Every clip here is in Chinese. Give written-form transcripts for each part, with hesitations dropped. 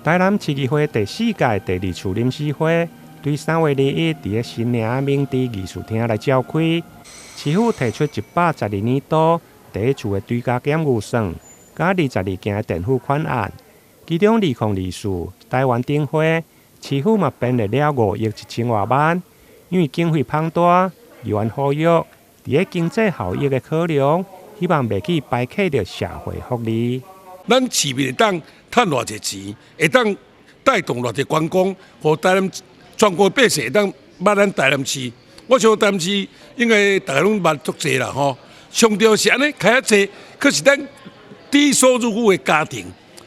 台南市议会第4届第2次临时会，对3月21日伫新营明治艺术厅来召开。市府提出112年度第1次的追加减预算，加22件电付款案，其中2024台湾灯会，市府嘛编列了5亿1000多万，因为经费庞大，议员呼吁，伫个经济效益的考量，希望袂去排挤着社会福利。咱市民会当赚偌济钱，会当带动偌济观光，互台南全国百姓会当捌咱台南市。我想台南市应该大家拢捌足济啦吼。上吊是安尼开遐济，可是咱低收入户的家庭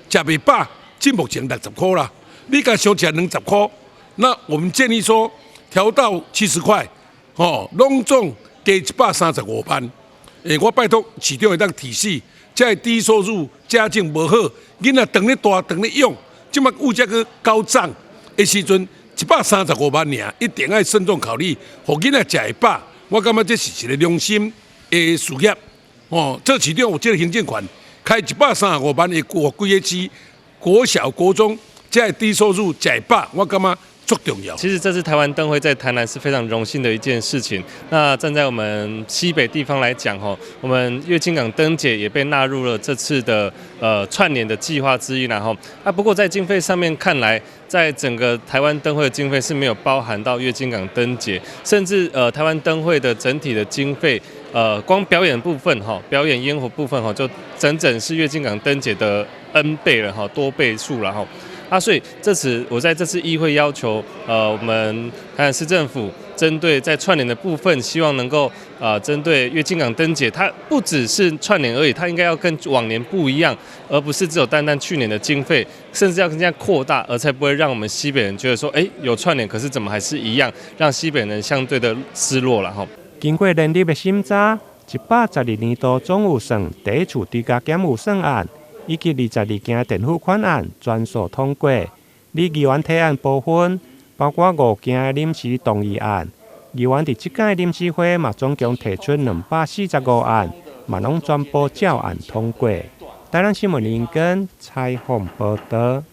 食袂饱，至目前60块啦。你甲小吃20块，那我们建议说调到70块，拢总加135万。我拜托市长会当提示。这低收入家境无好，囡仔长咧大，长咧用，即马物价去高涨的时阵，135万尔，一定要慎重考虑，互囡仔食会饱。我感觉这是一个良心的事业。这市长有这个行政权，开135万的规个市，国小、国中，这低收入食会饱，我感觉足重要。其实这次台湾灯会在台南是非常荣幸的一件事情。那站在我们西北地方来讲，我们月津港灯节也被纳入了这次的串联的计划之一。然后不过在经费上面看来，在整个台湾灯会的经费是没有包含到月津港灯节，甚至台湾灯会的整体的经费，光表演部分表演烟火部分就整整是月津港灯节的 N 倍了多倍数了所以我在这次议会要求，我们台南市政府针对在串联的部分，希望能够针对月津港灯节，它不只是串联而已，它应该要跟往年不一样，而不是只有单单去年的经费，甚至要更加扩大，而才不会让我们西北人觉得说，有串联，可是怎么还是一样，让西北人相对的失落了经过连日的审查，112年度总预算第1次追加减预算案。以及22件电付款案全数通过，立议员提案部分包括5件临时动议案。议员伫即届临时会嘛总共提出245案，嘛拢全部照案通过。台南新闻林根采访报道。